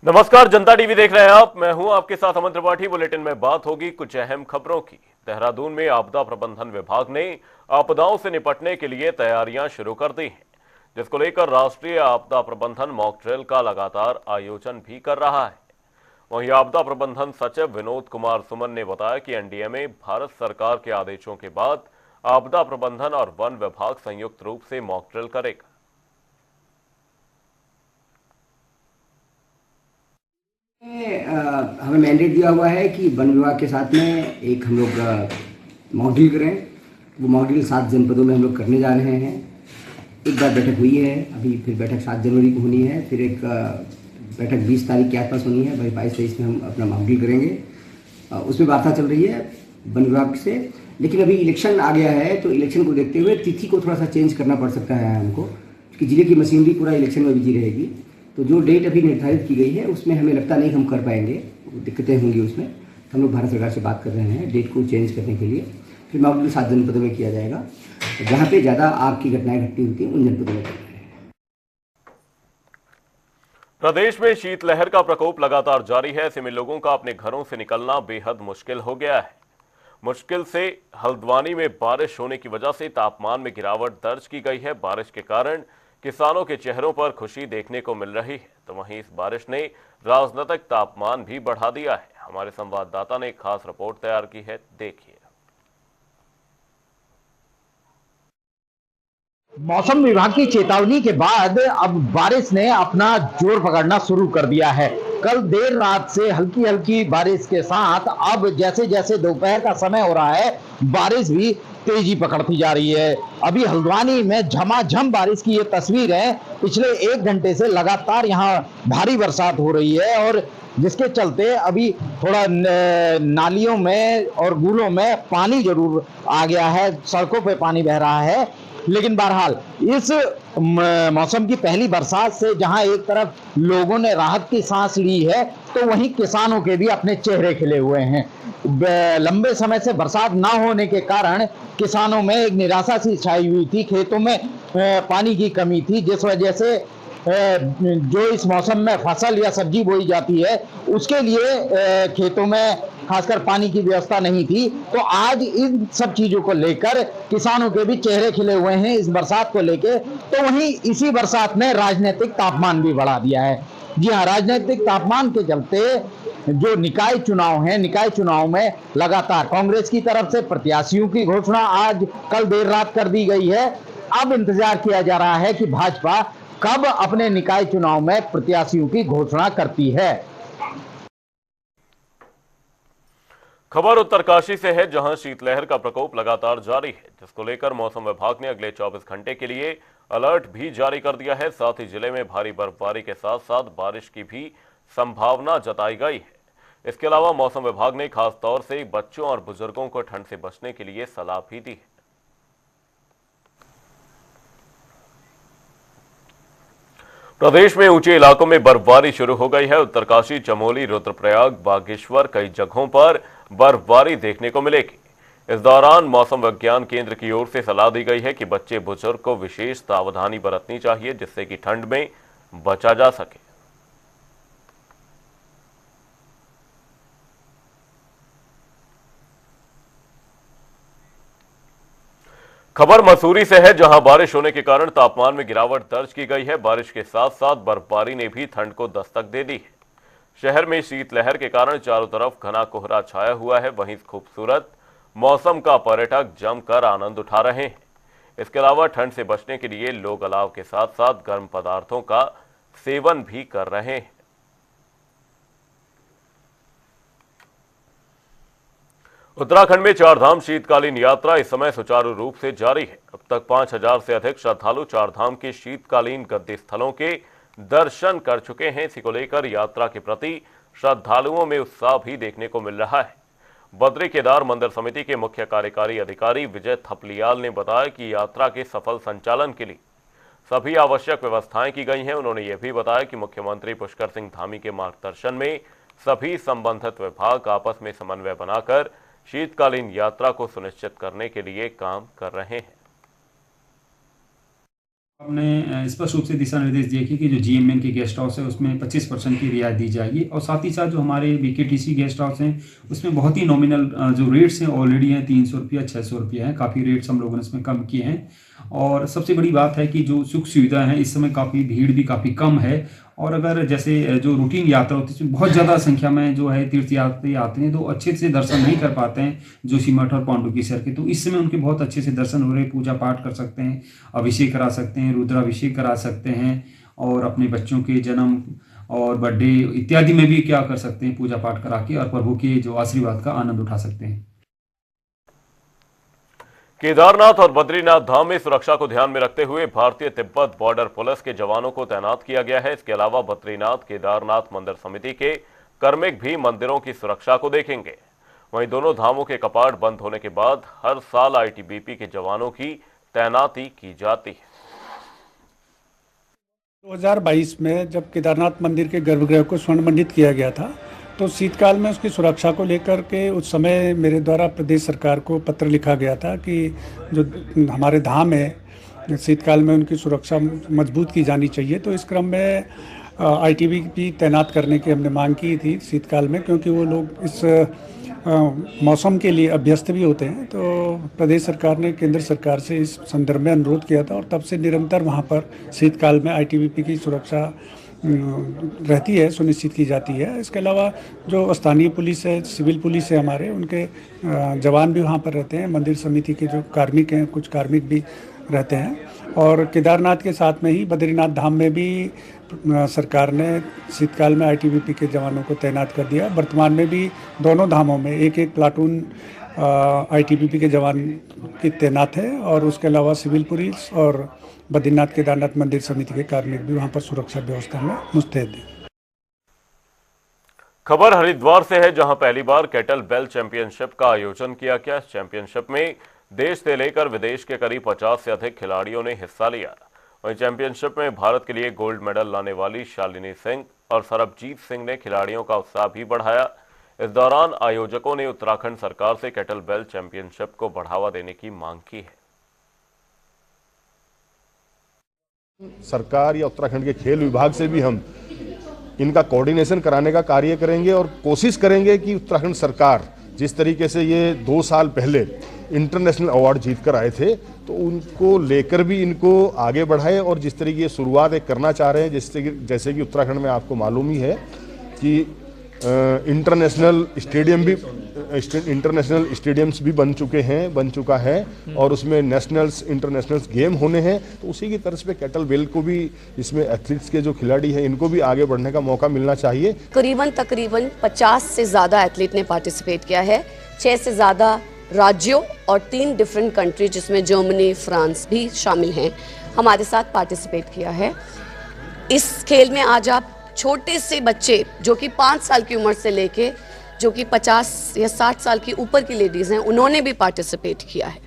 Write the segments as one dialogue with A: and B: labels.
A: नमस्कार, जनता टीवी देख रहे हैं आप। मैं हूं आपके साथ अमन त्रिपाठी। बुलेटिन में बात होगी कुछ अहम खबरों की। देहरादून में आपदा प्रबंधन विभाग ने आपदाओं से निपटने के लिए तैयारियां शुरू कर दी हैं, जिसको लेकर राष्ट्रीय आपदा प्रबंधन मॉक ड्रिल का लगातार आयोजन भी कर रहा है। वहीं आपदा प्रबंधन सचिव विनोद कुमार सुमन ने बताया कि एनडीएमए भारत सरकार के आदेशों के बाद आपदा प्रबंधन और वन विभाग संयुक्त रूप से मॉक ड्रिल करेगा।
B: हमें मैंडेट दिया हुआ है कि वन विभाग के साथ में एक हम लोग मॉक ड्रिल करें। वो मॉक ड्रिल 7 जनपदों में हम लोग करने जा रहे हैं। एक बार बैठक हुई है, अभी फिर बैठक 7 जनवरी को होनी है, फिर एक बैठक 20 तारीख के आसपास होनी है। भाई 22-23 में हम अपना मॉक ड्रिल करेंगे। उसमें वार्ता चल रही है वन विभाग से, लेकिन अभी इलेक्शन आ गया है तो इलेक्शन को देखते हुए तिथि को थोड़ा सा चेंज करना पड़ सकता है हमको, क्योंकि जिले की मशीनरी पूरा इलेक्शन में बिजी रहेगी। तो जो डेट अभी निर्धारित की गई है उसमें हमें लगता नहीं हम कर पाएंगे, दिक्कतें होंगी उसमें। हम लोग भारत सरकार से बात कर रहे हैं डेट को चेंज करने के लिए। फिर मॉक ड्रिल 7 जनपदों में किया जाएगा, जहाँ पे ज़्यादा आग की घटनाएं घटती होती हैं उन जनपदों में।
A: प्रदेश में शीतलहर का प्रकोप लगातार जारी है। ऐसे में लोगों का अपने घरों से निकलना बेहद मुश्किल हो गया है। मुश्किल से हल्द्वानी में बारिश होने की वजह से तापमान में गिरावट दर्ज की गई है। बारिश के कारण किसानों के चेहरों पर खुशी देखने को मिल रही है, तो वहीं इस बारिश ने राजनीतिक तापमान भी बढ़ा दिया है। हमारे संवाददाता ने एक खास रिपोर्ट तैयार की है, देखिए।
C: मौसम विभाग की चेतावनी के बाद अब बारिश ने अपना जोर पकड़ना शुरू कर दिया है। कल देर रात से हल्की हल्की बारिश के साथ अब जैसे जैसे दोपहर का समय हो रहा है, बारिश भी तेजी पकड़ती जा रही है। अभी हल्द्वानी में झमाझम बारिश की ये तस्वीर है। पिछले 1 घंटे से लगातार यहाँ भारी बरसात हो रही है और जिसके चलते अभी थोड़ा नालियों में और गूलों में पानी जरूर आ गया है, सड़कों पे पानी बह रहा है। लेकिन बहरहाल इस मौसम की पहली बरसात से जहां एक तरफ लोगों ने राहत की सांस ली है, तो वहीं किसानों के भी अपने चेहरे खिले हुए हैं। लंबे समय से बरसात ना होने के कारण किसानों में एक निराशा सी छाई हुई थी। खेतों में पानी की कमी थी, जिस वजह से जो इस मौसम में फसल या सब्जी बोई जाती है उसके लिए खेतों में खासकर पानी की व्यवस्था नहीं थी। तो आज इन सब चीजों को लेकर किसानों के भी चेहरे खिले हुए हैं इस बरसात को लेकर। तो वहीं इसी बरसात ने राजनीतिक तापमान भी बढ़ा दिया है। जी हाँ, राजनीतिक तापमान के चलते जो निकाय चुनाव हैं, निकाय चुनाव में लगातार कांग्रेस की तरफ से प्रत्याशियों की घोषणा आज कल देर रात कर दी गई है। अब इंतजार किया जा रहा है कि भाजपा कब अपने निकाय चुनाव में प्रत्याशियों की घोषणा करती है।
A: खबर उत्तरकाशी से है, जहां शीतलहर का प्रकोप लगातार जारी है, जिसको लेकर मौसम विभाग ने अगले 24 घंटे के लिए अलर्ट भी जारी कर दिया है। साथ ही जिले में भारी बर्फबारी के साथ साथ बारिश की भी संभावना जताई गई है। इसके अलावा मौसम विभाग ने खास तौर से बच्चों और बुजुर्गों को ठंड से बचने के लिए सलाह भी दी है। प्रदेश में ऊंचे इलाकों में बर्फबारी शुरू हो गई है। उत्तरकाशी, चमोली, रुद्रप्रयाग, बागेश्वर कई जगहों पर बर्फबारी देखने को मिलेगी। इस दौरान मौसम विज्ञान केंद्र की ओर से सलाह दी गई है कि बच्चे बुजुर्ग को विशेष सावधानी बरतनी चाहिए, जिससे कि ठंड में बचा जा सके। खबर मसूरी से है, जहां बारिश होने के कारण तापमान में गिरावट दर्ज की गई है। बारिश के साथ साथ बर्फबारी ने भी ठंड को दस्तक दे दी है। शहर में शीतलहर के कारण चारों तरफ घना कोहरा छाया हुआ है। वहीं खूबसूरत मौसम का पर्यटक जमकर आनंद उठा रहे हैं। इसके अलावा ठंड से बचने के लिए लोग अलाव के साथ साथ गर्म पदार्थों का सेवन भी कर रहे हैं। उत्तराखंड में चारधाम शीतकालीन यात्रा इस समय सुचारू रूप से जारी है। अब तक 5000 से अधिक श्रद्धालु चारधाम के शीतकालीन गद्दी स्थलों के दर्शन कर चुके हैं। इसी को लेकर यात्रा के प्रति श्रद्धालुओं में उत्साह भी देखने को मिल रहा है। बद्री केदार मंदिर समिति के मुख्य कार्यकारी अधिकारी विजय थपलियाल ने बताया कि यात्रा के सफल संचालन के लिए सभी आवश्यक व्यवस्थाएं की गई हैं। उन्होंने यह भी बताया कि मुख्यमंत्री पुष्कर सिंह धामी के मार्गदर्शन में सभी संबंधित विभाग आपस में समन्वय बनाकर शीतकालीन यात्रा को सुनिश्चित करने के लिए काम कर रहे हैं।
D: हमने स्पष्ट रूप से दिशा निर्देश दिए कि जो जीएमएन के गेस्ट हाउस है उसमें 25% की रियायत दी जाएगी, और साथ ही साथ जो हमारे बीकेटीसी गेस्ट हाउस हैं उसमें बहुत ही नॉमिनल जो रेट्स हैं ऑलरेडी हैं, 300 रुपया 600 रुपया हैं, काफ़ी रेट्स हम लोगों ने इसमें कम किए हैं। और सबसे बड़ी बात है कि जो सुख सुविधा है, इस समय काफ़ी भीड़ भी काफ़ी कम है, और अगर जैसे जो रूटीन यात्रा होती है उसमें बहुत ज़्यादा संख्या में जो है तीर्थयात्री आते हैं तो अच्छे से दर्शन नहीं कर पाते हैं जोशीमठ और पांडुकेश्वर के, तो इस समय उनके बहुत अच्छे से दर्शन हो रहे हैं, पूजा पाठ कर सकते हैं, अभिषेक करा सकते हैं, रुद्राभिषेक करा सकते हैं, और अपने बच्चों के जन्म और बर्थडे इत्यादि में भी क्या कर सकते हैं, पूजा पाठ करा के और प्रभु के जो आशीर्वाद का आनंद उठा सकते हैं।
A: केदारनाथ और बद्रीनाथ धाम में सुरक्षा को ध्यान में रखते हुए भारतीय तिब्बत बॉर्डर पुलिस के जवानों को तैनात किया गया है। इसके अलावा बद्रीनाथ केदारनाथ मंदिर समिति के कार्मिक भी मंदिरों की सुरक्षा को देखेंगे। वहीं दोनों धामों के कपाट बंद होने के बाद हर साल आईटीबीपी के जवानों की तैनाती की जाती है।
E: 2022 में जब केदारनाथ मंदिर के गर्भगृह को स्वर्ण मंडित किया गया था, तो शीतकाल में उसकी सुरक्षा को लेकर के उस समय मेरे द्वारा प्रदेश सरकार को पत्र लिखा गया था कि जो हमारे धाम है शीतकाल में उनकी सुरक्षा मजबूत की जानी चाहिए। तो इस क्रम में आईटीबीपी तैनात करने की हमने मांग की थी शीतकाल में, क्योंकि वो लोग इस मौसम के लिए अभ्यस्त भी होते हैं। तो प्रदेश सरकार ने केंद्र सरकार से इस संदर्भ में अनुरोध किया था, और तब से निरंतर वहाँ पर शीतकाल में आईटीबीपी की सुरक्षा रहती है, सुनिश्चित की जाती है। इसके अलावा जो स्थानीय पुलिस है, सिविल पुलिस है हमारे, उनके जवान भी वहाँ पर रहते हैं। मंदिर समिति के जो कार्मिक हैं, कुछ कार्मिक भी रहते हैं। और केदारनाथ के साथ में ही बद्रीनाथ धाम में भी सरकार ने शीतकाल में आईटीबीपी के जवानों को तैनात कर दिया। वर्तमान में भी दोनों धामों में एक एक प्लाटून आईटीबीपी के जवान की तैनात है, और उसके अलावा सिविल पुलिस और बद्रीनाथ केदारनाथ मंदिर समिति के कार्मिक भी वहां पर सुरक्षा व्यवस्था में मुस्तैद हैं।
A: खबर हरिद्वार से है, जहां पहली बार केटल बेल चैंपियनशिप का आयोजन किया गया। चैंपियनशिप में देश से लेकर विदेश के करीब 50 से अधिक खिलाड़ियों ने हिस्सा लिया। वहीं चैंपियनशिप में भारत के लिए गोल्ड मेडल लाने वाली शालिनी सिंह और सरबजीत सिंह ने खिलाड़ियों का उत्साह भी बढ़ाया। इस दौरान आयोजकों ने उत्तराखंड सरकार से केटल बेल चैंपियनशिप को बढ़ावा देने की मांग की है।
F: सरकार या उत्तराखंड के खेल विभाग से भी हम इनका कोऑर्डिनेशन कराने का कार्य करेंगे, और कोशिश करेंगे कि उत्तराखंड सरकार जिस तरीके से ये 2 साल पहले इंटरनेशनल अवार्ड जीत कर आए थे, तो उनको लेकर भी इनको आगे बढ़ाए। और जिस तरीके ये शुरुआत एक करना चाह रहे हैं, जैसे कि उत्तराखंड में आपको मालूम ही है कि इंटरनेशनल स्टेडियम्स भी बन चुका है, और उसमें नेशनल्स इंटरनेशनल्स गेम होने हैं। तो उसी की तरफ पे केटल बेल को भी, इसमें एथलीट्स के जो खिलाड़ी हैं, इनको भी आगे बढ़ने का मौका मिलना चाहिए।
G: तकरीबन 50 से ज़्यादा एथलीट ने पार्टिसिपेट किया है, 6 से ज़्यादा राज्यों और 3 डिफरेंट कंट्री जिसमें जर्मनी, फ्रांस भी शामिल हैं, हमारे साथ पार्टिसिपेट किया है। इस खेल में आज आप छोटे से बच्चे जो कि 5 साल की उम्र से लेके जो कि 50 या 60 साल की ऊपर की लेडीज हैं, उन्होंने भी पार्टिसिपेट किया है।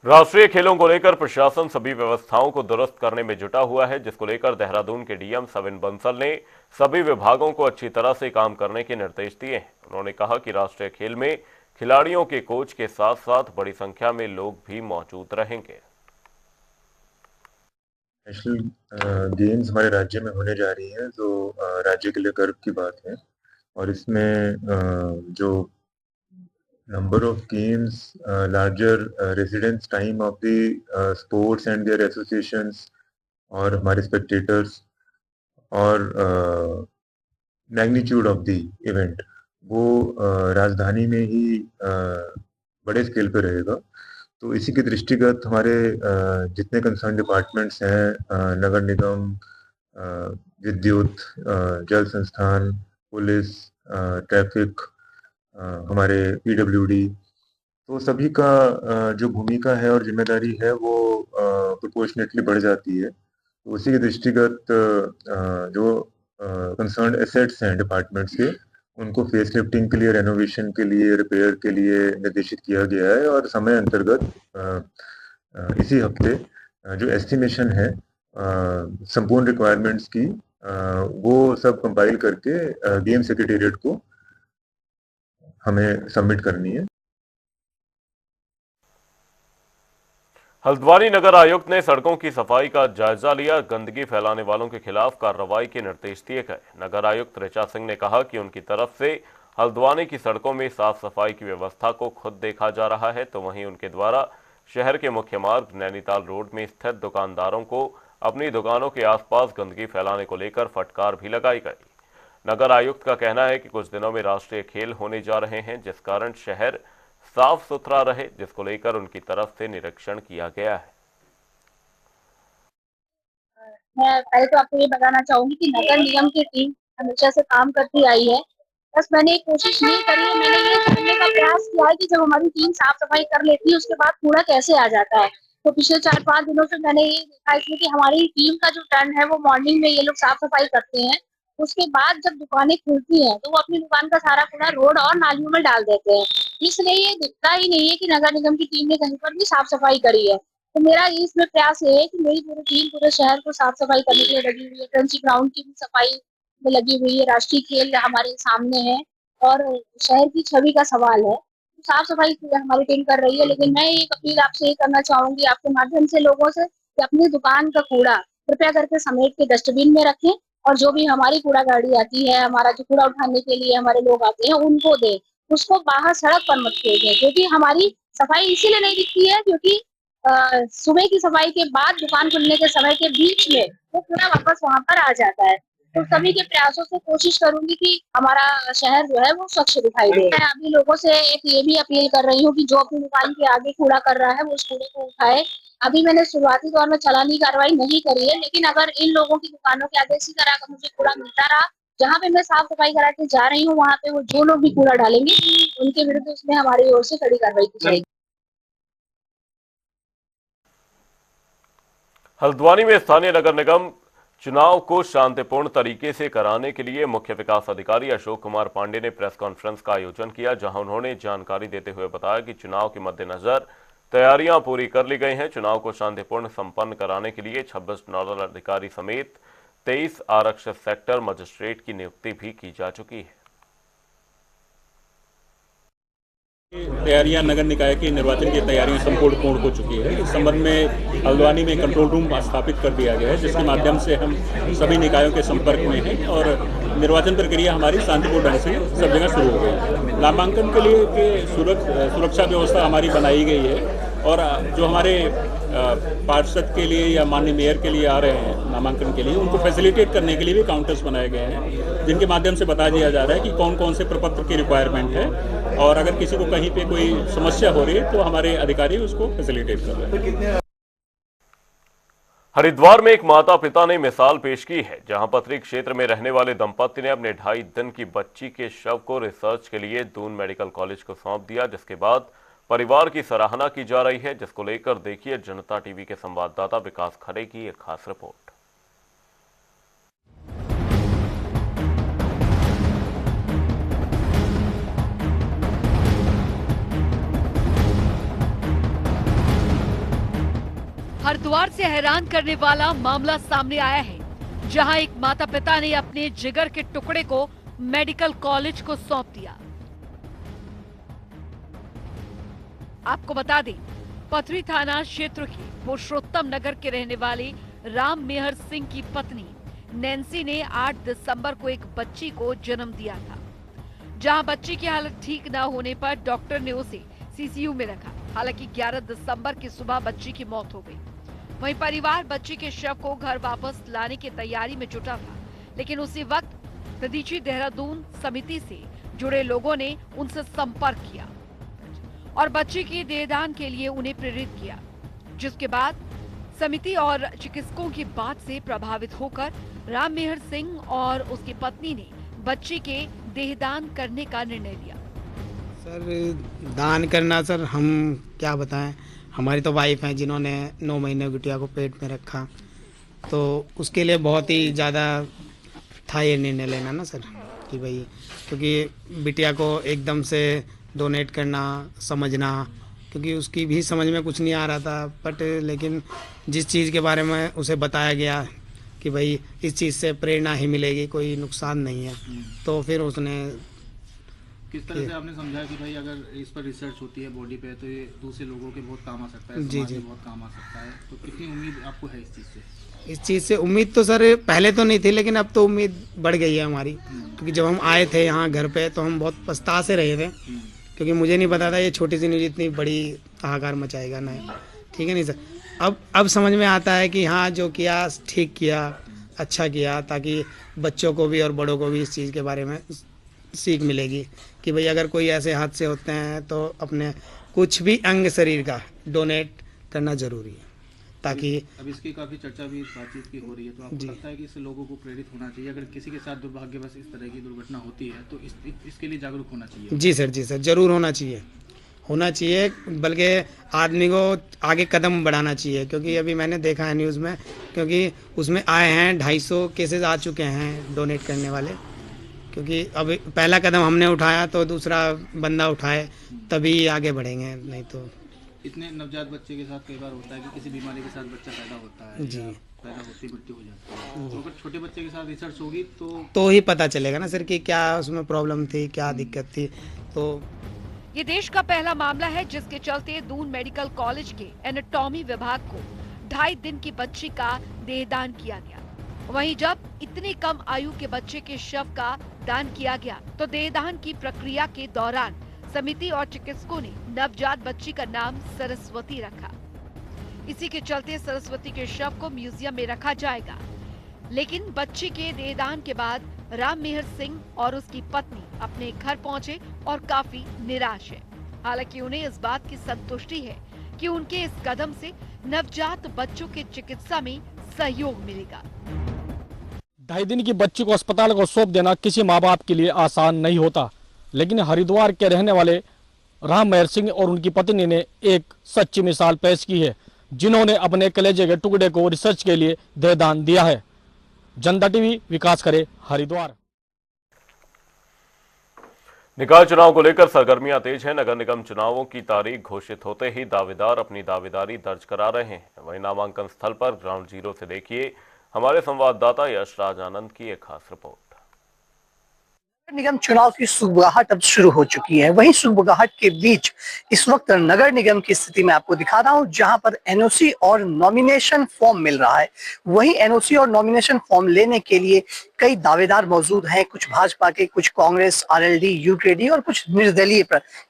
A: राष्ट्रीय खेलों को लेकर प्रशासन सभी व्यवस्थाओं को दुरुस्त करने में जुटा हुआ है, जिसको लेकर देहरादून के डीएम सविन बंसल ने सभी विभागों को अच्छी तरह से काम करने के निर्देश दिए हैं। उन्होंने कहा कि राष्ट्रीय खेल में खिलाड़ियों के कोच के साथ साथ बड़ी संख्या में लोग भी मौजूद रहेंगे।
H: नेशनल गेम्स हमारे राज्य में होने जा रही है, जो राज्य के लिए गर्व की बात है। और इसमें जो number of games, larger residence time of the sports and their associations और हमारे स्पेक्टेटर्स और मैग्नीट्यूड ऑफ द इवेंट, वो राजधानी में ही बड़े स्केल पे रहेगा। तो इसी के दृष्टिगत हमारे जितने कंसर्न डिपार्टमेंट्स हैं, नगर निगम, विद्युत, जल संस्थान, पुलिस, ट्रैफिक, हमारे पीडब्ल्यूडी, तो सभी का जो भूमिका है और जिम्मेदारी है वो प्रोपोर्शनेटली बढ़ जाती है। तो उसी के दृष्टिगत जो कंसर्न एसेट्स हैं डिपार्टमेंट्स के, उनको फेस लिफ्टिंग के लिए, रेनोवेशन के लिए, रिपेयर के लिए निर्देशित किया गया है। और समय अंतर्गत इसी हफ्ते जो एस्टिमेशन है संपूर्ण रिक्वायरमेंट्स की, वो सब कंपाइल करके गेम सेक्रेटेरिएट को हमें सबमिट करनी है।
A: हल्द्वानी नगर आयुक्त ने सड़कों की सफाई का जायजा लिया। गंदगी फैलाने वालों के खिलाफ कार्रवाई के निर्देश दिए गए। नगर आयुक्त ऋचा सिंह ने कहा कि उनकी तरफ से हल्द्वानी की सड़कों में साफ सफाई की व्यवस्था को खुद देखा जा रहा है, तो वहीं उनके द्वारा शहर के मुख्य मार्ग नैनीताल रोड में स्थित दुकानदारों को अपनी दुकानों के आसपास गंदगी फैलाने को लेकर फटकार भी लगाई गई। नगर आयुक्त का कहना है कि कुछ दिनों में राष्ट्रीय खेल होने जा रहे हैं, जिस कारण शहर साफ सुथरा रहे, जिसको लेकर उनकी तरफ से निरीक्षण किया गया है।
I: मैं पहले तो आपको ये बताना चाहूंगी कि नगर निगम की टीम हमेशा से काम करती आई है। बस मैंने एक कोशिश नहीं करी है, मैंने ये जानने का प्रयास किया है कि जब हमारी टीम साफ सफाई कर लेती है उसके बाद कूड़ा कैसे आ जाता है। तो पिछले 4-5 दिनों से मैंने ये देखा इसमें कि हमारी टीम का जो टर्न है वो मॉर्निंग में ये लोग साफ सफाई करते हैं। उसके बाद जब दुकानें खुलती हैं तो वो अपनी दुकान का सारा कूड़ा रोड और नालियों में डाल देते हैं। इसलिए ये दिखता ही नहीं है कि नगर निगम की टीम ने कहीं पर भी साफ सफाई करी है। तो मेरा इसमें प्रयास ये है कि मेरी पूरी टीम पूरे शहर को साफ सफाई करने के लिए लगी हुई है। ट्रेंची ग्राउंड की भी सफाई में लगी हुई है, राष्ट्रीय खेल हमारे सामने है और शहर की छवि का सवाल है। तो साफ सफाई हमारी टीम कर रही है, लेकिन मैं एक अपील आपसे ये करना चाहूंगी आपके माध्यम से लोगों से कि अपनी दुकान का कूड़ा कृपया करके समेट के डस्टबिन में रखें और जो भी हमारी कूड़ा गाड़ी आती है, हमारा जो कूड़ा उठाने के लिए हमारे लोग आते हैं उनको दें, उसको बाहर सड़क पर मत फेंकें। क्योंकि हमारी सफाई इसीलिए नहीं दिखती है क्योंकि सुबह की सफाई के बाद दुकान खुलने के समय के बीच में वो कूड़ा वापस वहां पर आ जाता है। तो सभी के प्रयासों से कोशिश करूंगी कि हमारा शहर जो है वो स्वच्छ दिखाई दे। मैं अभी लोगों से एक ये भी अपील कर रही हूँ कि जो अपनी दुकान के आगे कूड़ा कर रहा है वो उस कूड़े को उठाए। अभी मैंने शुरुआती दौर में चालानी कार्रवाई नहीं करी है, लेकिन अगर इन लोगों की दुकानों के आगे इसी तरह का मुझे कूड़ा मिलता रहा, जहाँ पे मैं साफ सफाई करा के जा रही हूँ वहाँ पे वो जो लोग भी कूड़ा डालेंगे उनके विरुद्ध उसमें हमारी ओर से कड़ी कार्रवाई की जाएगी।
A: हल्द्वानी में स्थानीय नगर निगम चुनाव को शांतिपूर्ण तरीके से कराने के लिए मुख्य विकास अधिकारी अशोक कुमार पांडे ने प्रेस कॉन्फ्रेंस का आयोजन किया, जहां उन्होंने जानकारी देते हुए बताया कि चुनाव के मद्देनजर तैयारियां पूरी कर ली गई हैं। चुनाव को शांतिपूर्ण संपन्न कराने के लिए 26 नोडल अधिकारी समेत 23 आरक्षित सेक्टर मजिस्ट्रेट की नियुक्ति भी की जा चुकी है।
J: तैयारियां नगर निकाय की निर्वाचन की तैयारियां संपूर्ण पूर्ण हो चुकी है। इस संबंध में हल्द्वानी में कंट्रोल रूम स्थापित कर दिया गया है, जिसके माध्यम से हम सभी निकायों के संपर्क में हैं और निर्वाचन प्रक्रिया हमारी शांतिपूर्ण ढंग से सब जगह शुरू हो गई है। नामांकन के लिए सुरक्षा व्यवस्था हमारी बनाई गई है और जो हमारे पार्षद के लिए या माननीय मेयर के लिए आ रहे हैं नामांकन के लिए, उनको फैसिलिटेट करने के लिए भी काउंटर्स बनाए गए हैं, जिनके माध्यम से बता दिया जा रहा है कि कौन कौन से प्रपत्र की रिक्वायरमेंट है और अगर किसी को कहीं पे कोई समस्या हो रही है तो हमारे अधिकारी उसको फैसिलिटेट कर रहे हैं।
A: हरिद्वार में एक माता पिता ने मिसाल पेश की है, जहां पथरी क्षेत्र में रहने वाले दंपति ने अपने 2.5 दिन की बच्ची के शव को रिसर्च के लिए दून मेडिकल कॉलेज को सौंप दिया, जिसके बाद परिवार की सराहना की जा रही है, जिसको लेकर देखिए जनता टीवी के संवाददाता विकास खरे की एक खास रिपोर्ट।
K: हरिद्वार से हैरान करने वाला मामला सामने आया है, जहां एक माता पिता ने अपने जिगर के टुकड़े को मेडिकल कॉलेज को सौंप दिया। आपको बता दें, पथरी थाना क्षेत्र के पुरुषोत्तम नगर के रहने वाले राम मेहर सिंह की पत्नी नैन्सी ने 8 दिसंबर को एक बच्ची को जन्म दिया था, जहां बच्ची की हालत ठीक न होने पर डॉक्टर ने उसे सीसीयू में रखा। हालांकि 11 दिसंबर की सुबह बच्ची की मौत हो गई। वहीं परिवार बच्ची के शव को घर वापस लाने की तैयारी में जुटा था, लेकिन उसी वक्त प्रदीची देहरादून समिति से जुड़े लोगों ने उनसे संपर्क किया और बच्ची के देहदान के लिए उन्हें प्रेरित किया, जिसके बाद समिति और चिकित्सकों की बात से प्रभावित होकर राम मेहर सिंह और उसकी पत्नी ने बच्ची के देहदान करने का निर्णय लिया।
L: सर दान करना, सर हम क्या बताएं, हमारी तो वाइफ हैं जिन्होंने 9 महीने बिटिया को पेट में रखा, तो उसके लिए बहुत ही ज़्यादा था ये निर्णय लेना ना सर कि भाई, क्योंकि बिटिया को एकदम से डोनेट करना, समझना, क्योंकि उसकी भी समझ में कुछ नहीं आ रहा था, बट लेकिन जिस चीज़ के बारे में उसे बताया गया कि भाई इस चीज़ से प्रेरणा ही मिलेगी, कोई नुकसान नहीं है, तो फिर उसने
M: किस तरह से आपने समझा कि भाई अगर इस पर रिसर्च होती है बॉडी पे तो ये दूसरे लोगों के बहुत काम आ सकता है, समाज में बहुत काम आ सकता है, तो कितनी उम्मीद आपको है इस चीज़ से?
L: इस चीज़ से उम्मीद तो सर पहले तो नहीं थी, लेकिन अब तो उम्मीद बढ़ गई है हमारी, क्योंकि जब हम आए थे यहाँ घर पे तो हम बहुत पछता से रहे थे, क्योंकि मुझे नहीं पता था ये छोटी सी न्यूज़ इतनी बड़ी हाहाकार मचाएगा ना। ठीक है नहीं सर, अब समझ में आता है कि हाँ जो किया ठीक किया, अच्छा किया, ताकि बच्चों को भी और बड़ों को भी इस चीज़ के बारे में सीख मिलेगी कि भाई अगर कोई ऐसे हादसे होते हैं तो अपने कुछ भी अंग शरीर का डोनेट करना ज़रूरी है, ताकि
M: अब इसकी काफ़ी चर्चा भी बातचीत की हो रही है, तो आपको लगता है कि इससे लोगों को प्रेरित होना चाहिए, अगर किसी के साथ दुर्भाग्यवश इस तरह की दुर्घटना होती है तो इसके लिए जागरूक होना चाहिए?
L: जी सर ज़रूर होना चाहिए, बल्कि आदमी को आगे कदम बढ़ाना चाहिए, क्योंकि अभी मैंने देखा है न्यूज़ में, क्योंकि उसमें आए हैं 250 केसेस आ चुके हैं डोनेट करने वाले, क्योंकि अब पहला कदम हमने उठाया तो दूसरा बंदा उठाए तभी आगे बढ़ेंगे, नहीं तो।
M: इतने नवजात बच्चे के साथ कई बार होता है कि किसी बीमारी के साथ बच्चा पैदा होता है,
L: जी
M: पैदा होती मृत्यु हो जाती है, तो अगर छोटे बच्चे के साथ रिसर्च होगी
L: तो ही पता चलेगा ना सर कि क्या उसमें प्रॉब्लम थी, क्या दिक्कत थी। तो
K: ये देश का पहला मामला है जिसके चलते दून मेडिकल कॉलेज के एनाटॉमी विभाग को 2.5 दिन की बच्ची का देहदान किया गया। वहीं जब इतनी कम आयु के बच्चे के शव का दान किया गया तो देहदान की प्रक्रिया के दौरान समिति और चिकित्सकों ने नवजात बच्ची का नाम सरस्वती रखा। इसी के चलते सरस्वती के शव को म्यूजियम में रखा जाएगा, लेकिन बच्ची के देहदान के बाद राम मेहर सिंह और उसकी पत्नी अपने घर पहुंचे और काफी निराश है। हालांकि उन्हें इस बात की संतुष्टि है कि उनके इस कदम से नवजात बच्चों की चिकित्सा में सहयोग मिलेगा।
N: 2.5 दिन की बच्ची को अस्पताल को सौंप देना किसी माँ बाप के लिए आसान नहीं होता, लेकिन हरिद्वार के रहने वाले राम मेहर सिंह और उनकी पत्नी ने एक सच्ची मिसाल पेश की है, जिन्होंने अपने कलेजे के टुकड़े को रिसर्च के लिए देहदान दिया है। जनता टीवी, विकास करे, हरिद्वार।
A: निकाय चुनाव को लेकर सरगर्मियां तेज हैं। नगर निगम चुनावों की तारीख घोषित होते ही दावेदार अपनी दावेदारी दर्ज करा रहे हैं। वहीं नामांकन स्थल पर ग्राउंड जीरो से देखिए हमारे संवाददाता यशराज आनंद की एक खास रिपोर्ट।
O: निगम चुनाव की सुगबुगाहट अब शुरू हो चुकी है। वहीं सुगबुगाहट के बीच इस वक्त नगर निगम की स्थिति में आपको दिखा रहा हूं, जहां पर एनओसी और नॉमिनेशन फॉर्म मिल रहा है। वहीं एनओसी और नॉमिनेशन फॉर्म लेने के लिए कई दावेदार मौजूद हैं, कुछ भाजपा के, कुछ कांग्रेस, आरएलडी, यूकेडी और कुछ निर्दलीय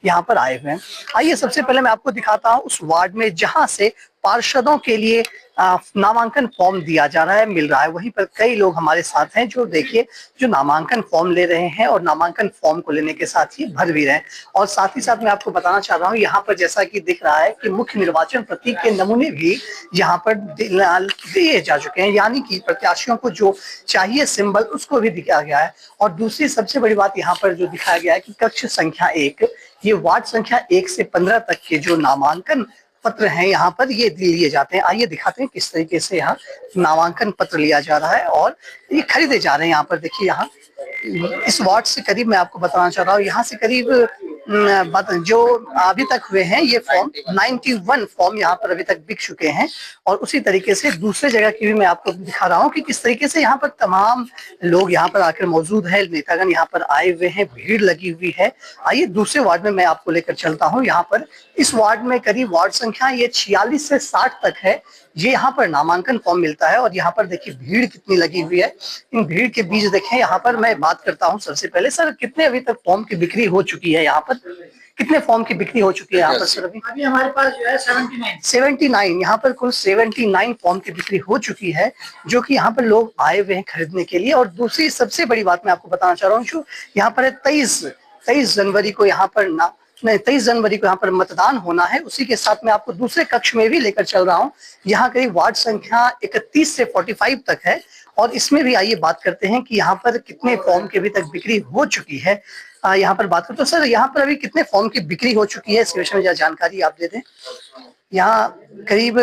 O: यहाँ पर आए हुए हैं। आइए सबसे पहले मैं आपको दिखाता हूँ उस वार्ड में जहां से पार्षदों के लिए नामांकन फॉर्म दिया जा रहा है, मिल रहा है। वहीं पर कई लोग हमारे साथ हैं जो देखिए जो नामांकन फॉर्म ले रहे हैं और नामांकन फॉर्म को लेने के साथ ही भर भी रहे हैं। और साथ ही साथ मैं आपको बताना चाह रहा हूँ यहाँ पर जैसा कि दिख रहा है कि मुख्य निर्वाचन प्रतीक के नमूने भी यहाँ पर दिए जा चुके हैं, यानी कि प्रत्याशियों को जो चाहिए सिंबल उसको भी दिखाया गया है। और दूसरी सबसे बड़ी बात यहाँ पर जो दिखाया गया है कि कक्ष संख्या 1, ये वार्ड संख्या 1 से 15 तक के जो नामांकन पत्र हैं यहाँ पर ये लिए जाते हैं। आइए दिखाते हैं किस तरीके से यहाँ नामांकन पत्र लिया जा रहा है और ये खरीदे जा रहे हैं। यहाँ पर देखिए, यहाँ इस वार्ड से करीब मैं आपको बताना चाह रहा हूँ, यहाँ से करीब जो अभी तक हुए हैं ये फॉर्म 91 फॉर्म यहाँ पर अभी तक बिक चुके हैं। और उसी तरीके से दूसरे जगह की भी मैं आपको दिखा रहा हूँ कि किस तरीके से यहाँ पर तमाम लोग यहाँ पर आकर मौजूद है, नेतागण यहाँ पर आए हुए हैं, भीड़ लगी हुई है। आइए दूसरे वार्ड में मैं आपको लेकर चलता हूँ। यहाँ पर इस वार्ड में करीब वार्ड संख्या ये 46 से 60 तक है, ये यहाँ पर नामांकन फॉर्म मिलता है। और यहाँ पर देखिए भीड़ कितनी लगी हुई है। इन भीड़ के बीच देखें, यहाँ पर मैं बात करता हूँ सबसे पहले, सर कितने अभी तक फॉर्म की बिक्री हो चुकी है? यहाँ पर कितने फॉर्म की बिक्री हो चुकी है यहाँ पर सर? अभी हमारे पास जो है 79 यहाँ पर कुल 79 फॉर्म की बिक्री हो चुकी है, जो कि यहाँ पर लोग आए हुए हैं खरीदने के लिए। और दूसरी सबसे बड़ी बात मैं आपको बताना चाह रहा हूँ, जो यहाँ पर 23 जनवरी को यहाँ पर 23 जनवरी को यहाँ पर मतदान होना है। उसी के साथ में आपको दूसरे कक्ष में भी लेकर चल रहा हूँ। यहाँ करीब वार्ड संख्या 31 से 45 तक है। और इसमें भी आइए बात करते हैं कि यहाँ पर कितने फॉर्म की अभी तक बिक्री हो चुकी है। यहाँ पर बात करते तो सर यहाँ पर अभी कितने फॉर्म की बिक्री हो चुकी है, इस विषय में जानकारी आप दे दें। यहाँ करीब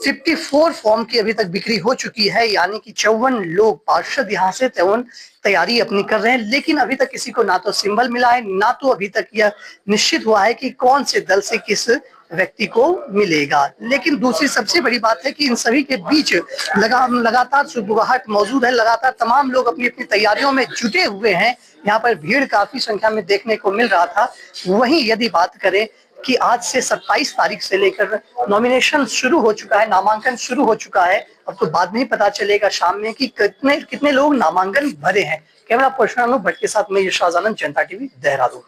O: 54 फॉर्म की अभी तक बिक्री हो चुकी है, यानी कि 54 लोग पार्षद यहाँ से तैयारी अपनी कर रहे हैं। लेकिन अभी तक किसी को ना तो सिंबल मिला है, ना तो अभी तक यह निश्चित हुआ है कि कौन से दल से किस व्यक्ति को मिलेगा। लेकिन दूसरी सबसे बड़ी बात है कि इन सभी के बीच लगातार सुगबुगाहट मौजूद है, लगातार तमाम लोग अपनी अपनी तैयारियों में जुटे हुए हैं। यहाँ पर भीड़ काफी संख्या में देखने को मिल रहा था। वहीं यदि बात करें कि आज से 27 तारीख से लेकर नॉमिनेशन शुरू हो चुका है, नामांकन शुरू हो चुका है। अब तो बाद में ही पता चलेगा शाम में कि कितने लोग नामांकन भरे हैं। कैमरा पर्सन अनूप भट्ट के साथ मैं यशराज आनंद, जनता टीवी, देहरादून।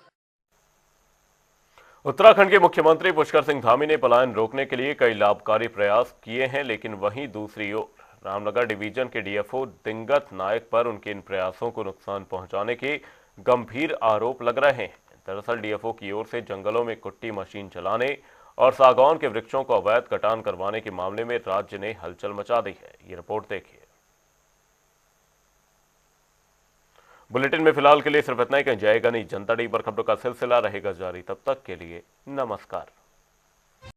A: उत्तराखंड के मुख्यमंत्री पुष्कर सिंह धामी ने पलायन रोकने के लिए कई लाभकारी प्रयास किए हैं, लेकिन वहीं दूसरी ओर रामनगर डिवीजन के डीएफओ दिंगत नायक पर उनके इन प्रयासों को नुकसान पहुंचाने के गंभीर आरोप लग रहे हैं। दरअसल डीएफओ की ओर से जंगलों में कुट्टी मशीन चलाने और सागौन के वृक्षों को अवैध कटान करवाने के मामले में राज्य ने हलचल मचा दी है। ये रिपोर्ट देखिए। बुलेटिन में फिलहाल के लिए सिर्फ इतना ही। कहीं जाएगा नहीं। जनता टीवी पर खबरों का सिलसिला रहेगा जारी। तब तक के लिए नमस्कार।